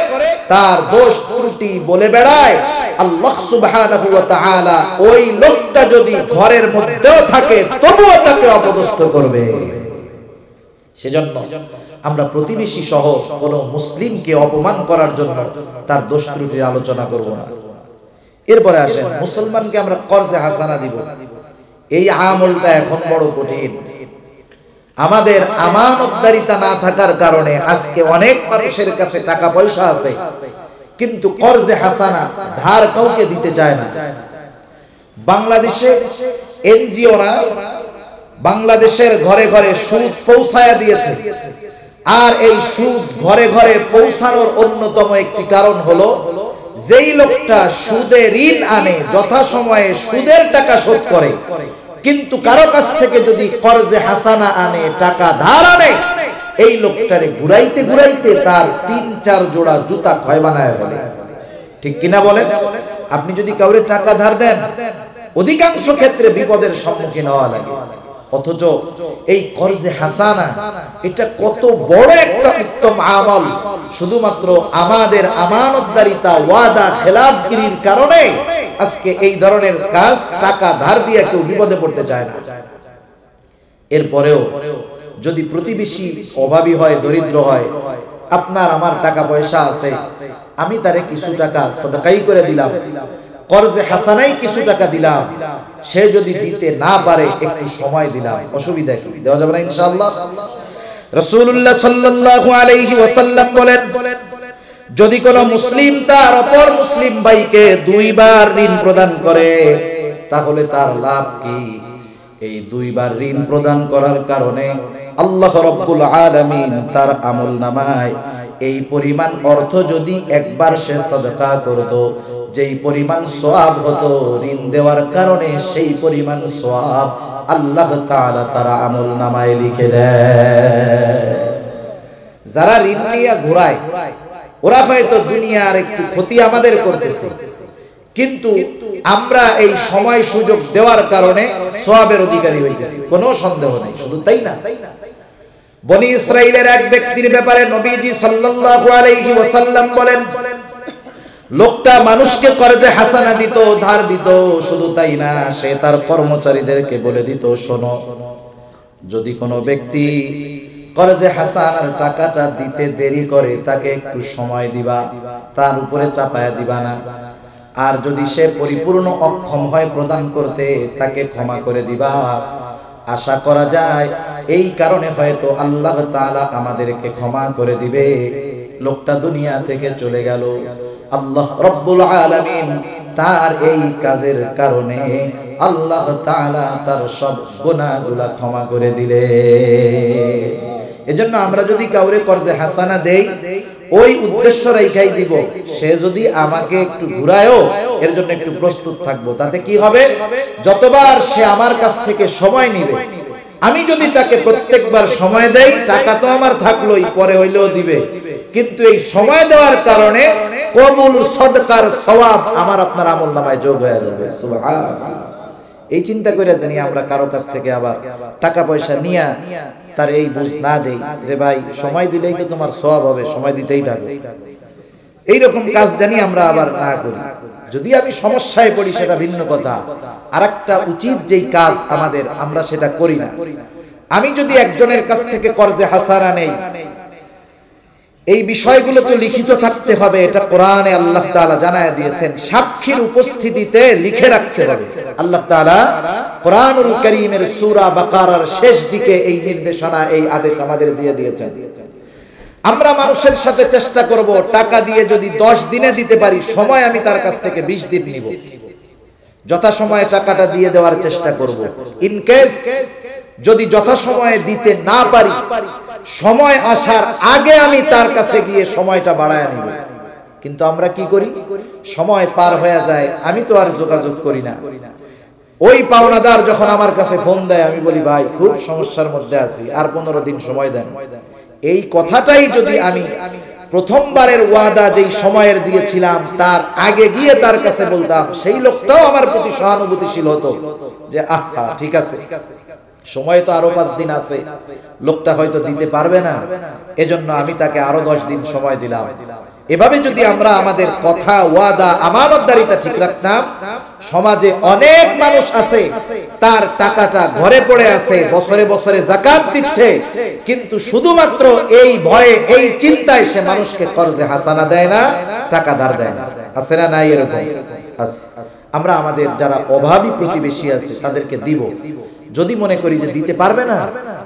তার দোষ ত্রুটি বলে বেড়ায়, আল্লাহ সুবহানাহু ওয়া তাআলা ওই লোকটা যদি ঘরের মধ্যেও থাকে তবুও তাকে অপদস্থ করবে। সেজন্য আমরা প্রতিবেশী সহ কোনো মুসলিমকে অপমান করার জন্য তার দোষ ত্রুটির আলোচনা করব না। এরপরে আসেন, মুসলমানকে আমরা কর্জে হাসানা দিব। এই আমলটা এখন বড় কঠিন। আমাদের আমানতদারিতা না থাকার কারণে আজকে অনেক মানুষের কাছে টাকা পয়সা আছে, কিন্তু কর্জে হাসানা ধার কাউকে দিতে চায় না। বাংলাদেশে এনজিওরা বাংলাদেশের ঘরে ঘরে সুদ পৌঁছায়া দিয়েছে। আর এই সুদ ঘরে ঘরে পৌঁছানোর অন্যতম একটি কারণ হলো, যেই লোকটা সুদে ঋণ আনে যথাসময়ে সুদের টাকা শোধ করে, কিন্তু কারো কাছ থেকে যদি কর্জে হাসানা আনে, টাকা ধার আনে, এই লোকটারে ঘুরাইতে ঘুরাইতে তার ৩-৪ জোড়া জুতা ক্ষয় বানায় ফেলে। ঠিক কিনা বলেন? আপনি যদি কাউরে টাকা ধার দেন, অধিকাংশ ক্ষেত্রে বিপদের সম্মুখীন হওয়া লাগে। অথচ এই কর্জে হাসানা এটা কত বড় একটা উত্তম আমল, শুধুমাত্র আমাদের আমানতদারিতা, ওয়াদা খেলাফগিরির কারণে আজকে এই ধরনের কাজ, টাকা ধার দিয়ে কেউ বিপদে পড়তে চায় না। এরপরেও যদি প্রতিবেশী অভাবী হয়, দরিদ্র হয়, আপনার আমার টাকা পয়সা আছে, আমি তারে কিছু টাকা সাদাকাই করে দিলাম, কর্জে হাসানাই কিছু টাকা দিলাম, সে যদি দিতে না পারে একটু সময় দিলাম, অসুবিধা কি? দেওয়া যাবে না ইনশাআল্লাহ? রাসূলুল্লাহ সাল্লাল্লাহু আলাইহি ওয়াসাল্লাম বলেন, যদি কোনো মুসলিম তার অপর মুসলিম ভাইকে 2 বার ঋণ প্রদান করে, তাহলে তার লাভ কি? এই 2 বার ঋণ প্রদান করার কারণে আল্লাহ রাব্বুল আলামিন তার আমলনামায় এই পরিমাণ অর্থ যদি একবার সে সাদকা করত, যেই পরিমাণ সওয়াব হতো ঋণ দেওয়ার কারণে সেই পরিমাণ সওয়াব আল্লাহ তাআলা তার আমলনামায় লিখে দেয়। যারা ঋণ নিয়ে ঘোরায় ওরা হয়তো দুনিয়ার একটু ক্ষতি আমাদের করতেছে, কিন্তু আমরা এই সময় সুযোগ দেওয়ার কারণে সওয়াবের অধিকারী হইতেছি, কোনো সন্দেহ নেই। শুধু তাই না, বনি ইসরাইলের এক ব্যক্তির ব্যাপারে নবীজি সাল্লাল্লাহু আলাইহি ওয়াসাল্লাম বলেন, লোকটা মানুষকে কর্জে হাসানা দিত, ধার দিত। শুধু তাই না, সে তার কর্মচারীদেরকে বলে দিত, শোনো, যদি কোনো ব্যক্তি কর্জে হাসানার টাকাটা দিতে দেরি করে তাকে একটু সময় দিবা, তার উপরে চাপায়া দিবা না। আর যদি সে পরিপূর্ণ অক্ষম হয় প্রদান করতে, তাকে ক্ষমা করে দিবা। আশা করা যায় এই কারণে হয়তো আল্লাহ তাআলা আমাদেরকে ক্ষমা করে দিবে। লোকটা দুনিয়া থেকে চলে গেল। আল্লাহ রব্বুল আলামিন তার এই কাজের কারণে আল্লাহ তাআলা তার সব গুনাহগুলো ক্ষমা করে দিলে। এজন্য আমরা যদি কাউরে কর্জে হাসানা দেই, ওই উদ্দেশ্য রেখাই দিব, সে যদি আমাকে একটু ঘুরায়ও এর জন্য একটু প্রস্তুত থাকবো। তাতে কি হবে, যতবার সে আমার কাছ থেকে সময় নিবে, আমি যদি তাকে প্রত্যেকবার সময় দেই, টাকা তো আমার থাকলোই, পরে হইলেও দিবে, কিন্তু এই সময় দেওয়ার কারণে কবুল সদকার সওয়াব আমার আপনার আমলনামায় যোগ হয়ে যাবে। সুবহানাল্লাহ। এই চিন্তা করে জানি আমরা কারো কাছ থেকে আবার টাকা পয়সা নিয়া তার এই বুঝ না দেই যে ভাই সময় দিলেই তো তোমার সওয়াব হবে, সময় দিতেই থাকবে। এইরকম কাজ জানি আমরা আবার না করি। যদি আমি সমস্যায় পড়ি সেটা ভিন্ন কথা, আরেকটা উচিত যেই কাজ আমাদের, আমরা সেটা করি না। আমি যদি একজনের কাছ থেকে কর্জে হাসানা নেই, এই বিষয়গুলো তো লিখিত থাকতে হবে, এটা কোরআনে আল্লাহ তাআলা জানায় দিয়েছেন। সাক্ষীর উপস্থিতিতে লিখে রাখতে হবে। আল্লাহ তাআলা কোরআনুল কারীমের সূরা বাকারার শেষ দিকে এই নির্দেশনা, এই আদেশ আমাদের দিয়ে দিয়েছেন। আমরা মানুষের সাথে চেষ্টা করব, টাকা দিয়ে যদি 10 দিনে দিতে পারি, সময় আমি তার কাছ থেকে 20 দিন নিব, যথাসময়ে টাকাটা দিয়ে দেওয়ার চেষ্টা করব। ইন কেস যদি যথাসময়ে দিতে না পারি, সময় আসার আগে আমি তার কাছে গিয়ে সময়টা বাড়ায় নিব। কিন্তু আমরা কি করি, সময় পার হয়ে যায়, আমি তো আর যোগাযোগ করি না। ওই পাওনাদার যখন আমার কাছে ফোন দেয়, আমি বলি ভাই খুব সমস্যার মধ্যে আছি, আর 15 দিন সময় দেন। এই কথাটাই যদি আমি প্রথমবারের ওয়াদা যেই সময়ের দিয়েছিলাম তার আগে গিয়ে তার কাছে বলতাম, সেই লোকটাও আমার প্রতি সহানুভূতিশীল হতো যে আহা ঠিক আছে, সময় তো আরো 5 দিন আছে, লোকটা হয়তো দিতে পারবে না, এজন্য আমি তাকে আরো 10 দিন সময় দিলাম। এভাবে যদি আমরা আমাদের কথা, ওয়াদা, আমানতদারিতা ঠিক রাখতাম, সমাজে অনেক মানুষ আছে তার টাকাটা ঘরে পড়ে আছে, বছরে বছরে যাকাত দিচ্ছে, কিন্তু শুধুমাত্র এই ভয়ে, এই চিন্তায় সে মানুষকে কর্জে হাসানা দেয় না, টাকা ধার দেয় না। আছে না নাই এরকম? আছে। আমরা আমাদের যারা অভাবী প্রতিবেশী আছে তাদেরকে দিব। যদি মনে করি যে দিতে পারবে না,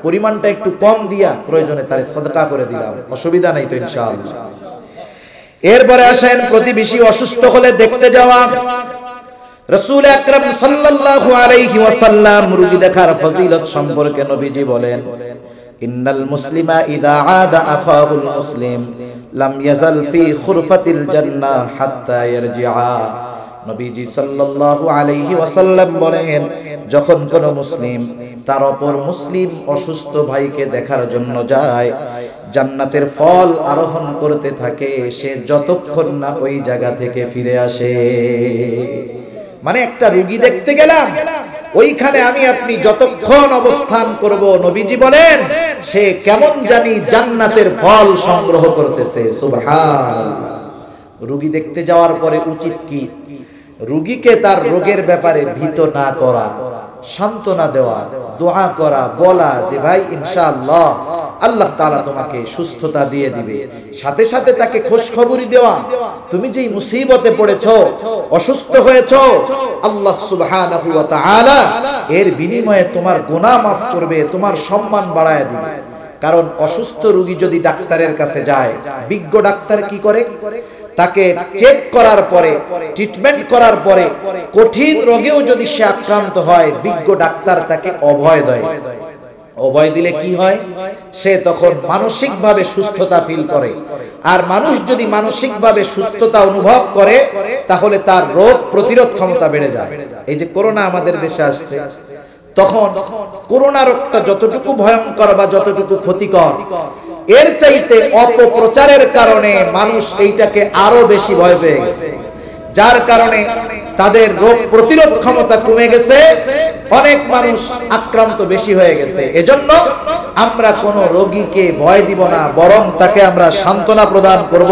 পরিমাণটা একটু কম দিয়া প্রয়োজনে তারে সাদকা করে দিলাম, অসুবিধা নাই তো ইনশাআল্লাহ। এরপরে আসেন প্রতিবেশী অসুস্থ হলে দেখতে যাওয়া। রাসূল আকরাম সাল্লাল্লাহু আলাইহি ওয়াসাল্লাম রোগী দেখার ফজিলত সম্পর্কে নবীজি বলেন, ইন্নাল মুসলিমা ইযা আদা আখাহুল মুসলিম লাম ইয়াজাল ফি খুরফাতিল জান্নাহ হাত্তা ইয়ারজিআ। নবীজি সাল্লাল্লাহু আলাইহি ওয়াসাল্লাম বলেন, যখন কোন মুসলিম তার অপর মুসলিম অসুস্থ ভাইকে দেখার জন্য যায়, জান্নাতের ফল আরোহণ করতে থাকে সে যতক্ষণ না ওই জায়গা থেকে ফিরে আসে। মানে একটা রোগী দেখতে গেলাম, ওইখানে আমি আপনি যতক্ষণ অবস্থান করব, নবীজি বলেন সে কেমন জানি জান্নাতের ফল সংগ্রহ করতেছে। সুবহানাল্লাহ। রোগী দেখতে যাওয়ার পরে উচিত কি? রোগীকে তার রোগের ব্যাপারে ভীত না করা, সান্ত্বনা দেওয়া, দোয়া করা, বলা যে ভাই ইনশাআল্লাহ আল্লাহ তাআলা তোমাকে সুস্থতা দিয়ে দিবে। সাথে সাথে তাকে খোঁজখবরি দেওয়া, তুমি যেই মুসিবতে পড়েছো, অসুস্থ হয়েছো, আল্লাহ সুবহানাহু ওয়া তাআলা এর বিনিময়ে তোমার গুনাহ মাফ করবে, তোমার সম্মান বাড়ায় দিবে। কারণ অসুস্থ রোগী যদি ডাক্তারের কাছে যায়, বিজ্ঞ ডাক্তার কি করে? তাকে চেক করার পরে, ট্রিটমেন্ট করার পরে কঠিন রোগেও যদি সে আক্রান্ত হয়, বিজ্ঞ ডাক্তার তাকে অভয় দেয়। অভয় দিলে কি হয়? সে তখন মানসিকভাবে সুস্থতা ফিল করে। আর মানুষ যদি মানসিকভাবে সুস্থতা অনুভব করে, তাহলে তার রোগ প্রতিরোধ ক্ষমতা বেড়ে যায়। এই যে করোনা আমাদের দেশে আসছে, তখন করোনা রোগটা যতটুকু ভয়ঙ্কর বা যতটুকু ক্ষতিকর, এর চাইতে অপপ্রচারের কারণে মানুষ এইটাকে আরো বেশি ভয় পেয়ে গেছে, যার কারণে তাদের রোগ প্রতিরোধ ক্ষমতা কমে গেছে, অনেক মানুষ আক্রান্ত বেশি হয়ে গেছে। এজন্য আমরা কোন রোগীকে ভয় দিব না, বরং তাকে আমরা সান্ত্বনা প্রদান করব,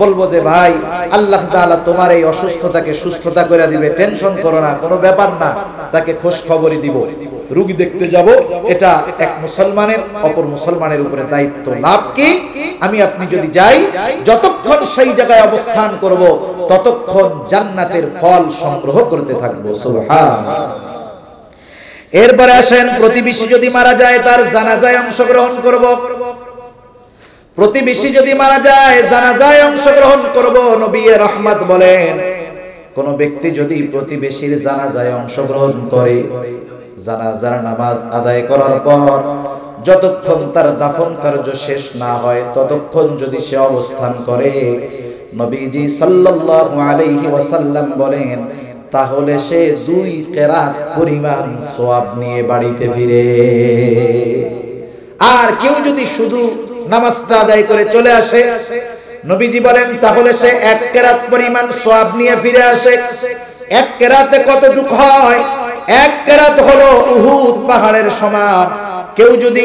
বলবো যে ভাই আল্লাহ তাআলা তোমার এই অসুস্থতাকে সুস্থতা করে দিবে, টেনশন করো না, কোনো ব্যাপার না, তাকে খোঁজ খবরই দিব, রোগী দেখতে যাব। এটা এক মুসলমানের অপর মুসলমানের উপরে দায়িত্ব। লাভ কি? আমি আপনি যদি যাই, যতক্ষণ সেই জায়গায় অবস্থান করব ততক্ষণ জান্নাতের ফল সংগ্রহ করতে থাকবো। সুবহানাল্লাহ। এরপরে আসেন, প্রতিবেশী যদি মারা যায় তার জানাজায় অংশগ্রহণ করব। প্রতিবেশী যদি মারা যায় জানাজায় অংশগ্রহণ করব। নবী রহমত বলেন, কোন ব্যক্তি যদি প্রতিবেশীর জানাজায় অংশগ্রহণ করে, জানাজার নামাজ আদায় করার পর যতক্ষণ তার দাফন কার্য শেষ না হয় ততক্ষণ যদি সে অবস্থান করে, নবীজি সাল্লাল্লাহু আলাইহি ওয়াসাল্লাম বলেন, তাহলে সে 2 কেরাত পরিমাণ সওয়াব নিয়ে বাড়িতে ফিরে। আর কেউ যদি শুধু নামাজটা আদায় করে চলে আসে, নবীজি বলেন তাহলে সে 1 কেরাত পরিমাণ সওয়াব নিয়ে ফিরে আসে। 1 কেরাতে কতটুকু হয়? 1 কেরাত হলো উহুদ পাহাড়ের সমান। কেউ যদি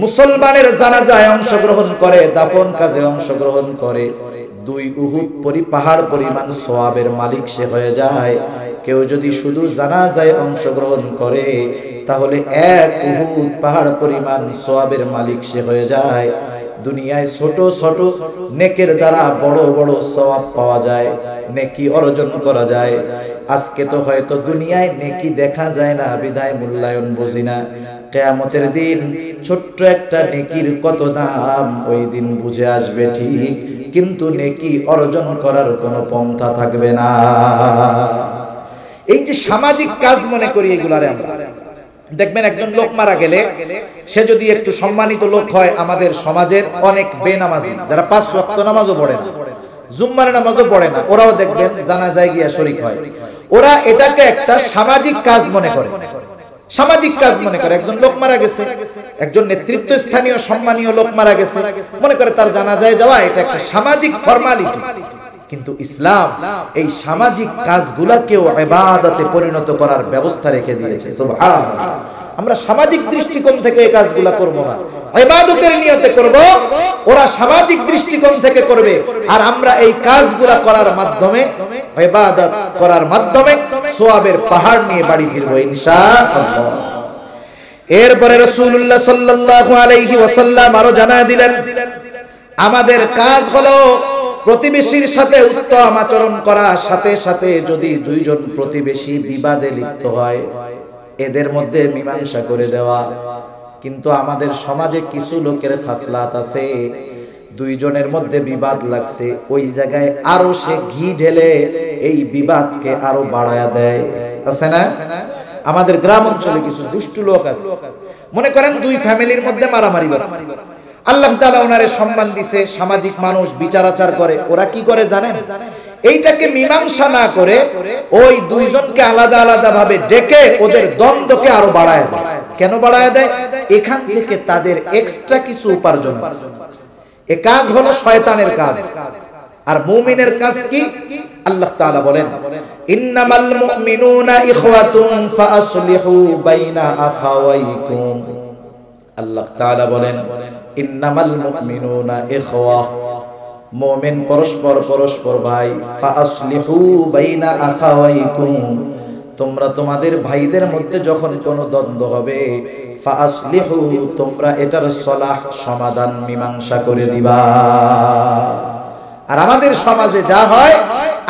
মুসলমানের জানাজায় অংশগ্রহণ করে, দাফন কাজে অংশগ্রহণ করে, 2 উহুদ পাহাড় পরিমাণ সওয়াবের মালিক সে হয়ে যায়। কেউ যদি শুধু জানাজায় অংশগ্রহণ করে, তাহলে 1 উহুদ পাহাড় পরিমাণ সওয়াবের মালিক সে হয়ে যায়। দুনিয়ায় ছোট ছোট নেকের দ্বারা বড় বড় সওয়াব পাওয়া যায়, নেকি অর্জন করা যায়। আজকে তো হয়তো দুনিয়ায় নেকি দেখা যায় না, বিদায় মূল্যায়ন বুঝি না। কিয়ামতের দিন ছোট্ট একটা নেকির কত দাম, ওই দিন বুঝে আসবে ঠিক, কিন্তু নেকি অর্জন করার কোনো পন্থা থাকবে না। এই যে সামাজিক কাজ মনে করি এগুলারে আমরা, দেখবেন একজন লোক মারা গেলে সে যদি একটু সম্মানিত লোক হয়, আমাদের সমাজের অনেক বেনামাজি যারা 5 ওয়াক্ত নামাজও পড়ে না, জুম্মার নামাজও পড়ে না, ওরাও দেখবেন জানাজায় গিয়া শরীক হয়। ওরা এটাকে একটা সামাজিক কাজ মনে করে, সামাজিক কাজ মনে করে। একজন লোক মারা গেছে, একজন নেতৃত্ব স্থানীয় সম্মানীয় লোক মারা গেছে, মনে করে তার জানাজায় যাওয়া এটা একটা সামাজিক ফর্মালিটি। কিন্তু ইসলাম এই সামাজিক কাজগুলোকেও ইবাদতে পরিণত করার ব্যবস্থা রেখে দিয়েছে। সুবহানাল্লাহ। আমরা সামাজিক দৃষ্টিকোণ থেকে এই কাজগুলো করব না, ইবাদতের নিয়তে করব। ওরা সামাজিক দৃষ্টিকোণ থেকে করবে, আর আমরা এই কাজগুলো করার মাধ্যমে, ইবাদত করার মাধ্যমে সওয়াবের পাহাড় নিয়ে বাড়ি ফিরব ইনশাআল্লাহ। এরপরে রাসূলুল্লাহ সাল্লাল্লাহু আলাইহি ওয়াসাল্লাম আরো জানায় দিলেন, আমাদের কাজ হলো প্রতিবেশীর সাথে উত্তম আচরণ করা। সাথে সাথে যদি 2 জন প্রতিবেশী বিবাদে লিপ্ত হয়, এদের মধ্যে মীমাংসা করে দেওয়া। কিন্তু আমাদের সমাজে কিছু লোকের খাসলাত আছে, 2 জনের মধ্যে বিবাদ লাগছে, ওই জায়গায় আরো সে ঘি ঢেলে এই বিবাদকে আরো বাড়ায়া দেয়। আছে না? আমাদের গ্রাম অঞ্চলে কিছু দুষ্টু লোক আছে, মনে করেন 2 ফ্যামিলির মধ্যে মারামারি হচ্ছে, আল্লাহ তাআলা ওনারে সম্মান দিছে, সামাজিক মানুষ বিচার আচার করে, ওরা কি করে জানেন? এইটাকে মীমাংসা না করে ওই 2 জনকে আলাদা আলাদা ভাবে ডেকে ওদের দ্বন্দ্বকে আরো বাড়ায় দেয়। কেন বাড়ায় দেয়? এখান থেকে তাদের এক্সট্রা কিছু উপার্জন আছে। এই কাজ হলো শয়তানের কাজ, আর মুমিনের কাজ কি? আল্লাহ তাআলা বলেন, ইন্নামাল মুমিনুনা ইখওয়াতুন ফাআসলিহু বাইনা আখাওয়াইকুম। আল্লাহ তাআলা বলেন, ইন্নামাল মুমিনুনা ইখওয়া, মুমিন পরস্পর পরস্পর ভাই। ফাআসলিহু বাইনা আখাওয়াইকুম, তোমরা তোমাদের ভাইদের মধ্যে যখন কোনো দ্বন্দ্ব হবে, ফাআসলিহু, তোমরা এটার সলাহ সমাধান মীমাংসা করে দিবা। আর আমাদের সমাজে যা হয়,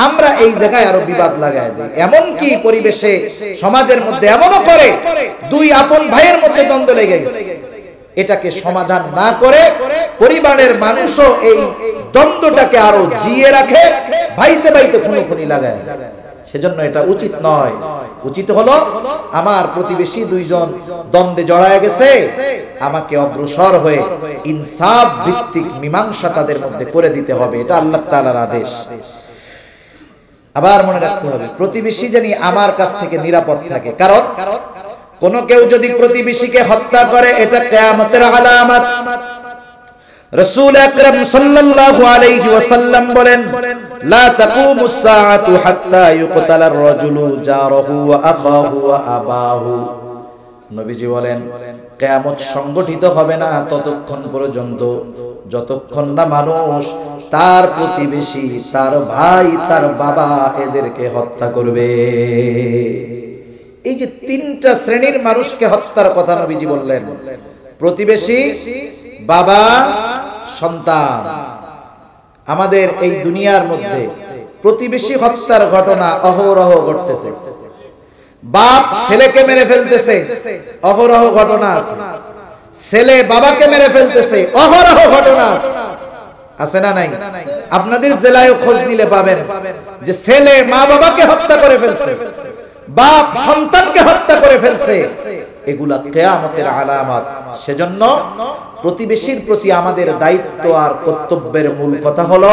আমরা এই জায়গায় আরো বিবাদ লাগায় দিই। এমন কি পরিবেশে সমাজের মধ্যে এমনও করে 2 আপন ভাইয়ের মধ্যে দ্বন্দ্ব লেগে গেছে, এটাকে সমাধান না করে পরিবারের মানুষও এই দ্বন্দ্বটাকে আরো জিয়ে রাখে, ভাইতে ভাইতে খুনোখুনি লাগায়। সেজন্য এটা উচিত নয়। উচিত হলো আমার প্রতিবেশী 2 জন দ্বন্দ্বে জড়ায় গেছে, আমাকে অগ্রসর হয়ে ইনসাফ ভিত্তিক মীমাংসা তাদের মধ্যে করে দিতে হবে। এটা আল্লাহ তাআলার আদেশ। আবার মনে রাখতে হবে প্রতিবেশী জানি আমার কাছ থেকে নিরাপদ থাকে, কারণ কোন কেউ যদি প্রতিবেশীকে হত্যা করে এটা কিয়ামতের আলামত। রাসূল আকরাম সাল্লাল্লাহু আলাইহি ওয়াসাল্লাম বলেন, লা তাকুমুস সাআতু হাত্তা ইউকতালার রাজুলু জারাহু ওয়া আখাহু ওয়া আবাহু। নবীজি বলেন কিয়ামত সংগঠিত হবে না ততক্ষণ পর্যন্ত যতক্ষণ না মানুষ তার প্রতিবেশী, তার ভাই, তার বাবা এদেরকে হত্যা করবে। এই যে তিনটা শ্রেণীর মানুষকে হত্যার কথা নবীজি বললেন, প্রতিবেশী, বাবা, সন্তান। আমাদের এই দুনিয়ার মধ্যে প্রতিবেশী হত্যার ঘটনা অহরহ ঘটতেছে। বাপ ছেলেকে মেরে ফেলতেছে, অহরহ ঘটনা আছে। ছেলে বাবাকে মেরে ফেলতেছে, অহরহ ঘটনা আছে না নাই? আপনাদের জেলায় খোঁজ নিলে পাবেন যে ছেলে মা বাবাকে হত্যা করে ফেলছে, বাপ সন্তানকে হত্যা করে ফেলছে। এগুলা কিয়ামতের আলামত। সেজন্য প্রতিবেশীর প্রতি আমাদের দায়িত্ব আর কর্তব্যের মূল কথা হলো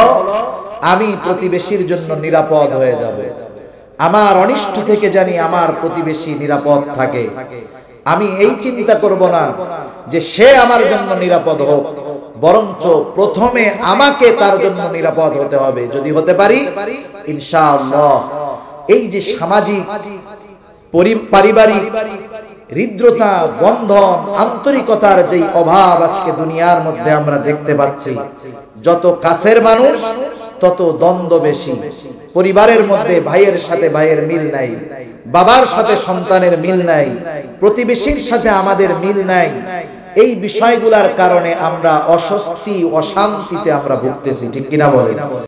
আমি প্রতিবেশীর জন্য নিরাপদ হয়ে যাব। আমার অনিষ্ট থেকে জানি আমার প্রতিবেশী নিরাপদ থাকে। আমি এই চিন্তা করব না যে সে আমার জন্য নিরাপদ হোক, বরঞ্চ প্রথমে আমাকে তার জন্য নিরাপদ হতে হবে। যদি হতে পারি ইনশাআল্লাহ এই যে সামাজিক পারিবারিক হৃদ্রতা, বন্ধন, আন্তরিকতার যে অভাব আজকে দুনিয়ার মধ্যে আমরা দেখতে পাচ্ছি, যত কাছের মানুষ তত দ্বন্দ্ব বেশি। পরিবারের মধ্যে ভাইয়ের সাথে ভাইয়ের মিল নাই, বাবার সাথে সন্তানের মিল নাই, প্রতিবেশীর সাথে আমাদের মিল নাই। এই বিষয়গুলোর কারণে আমরা অস্বস্তি, অশান্তিতে আমরা ভুগতেছি, ঠিক কিনা বলেন?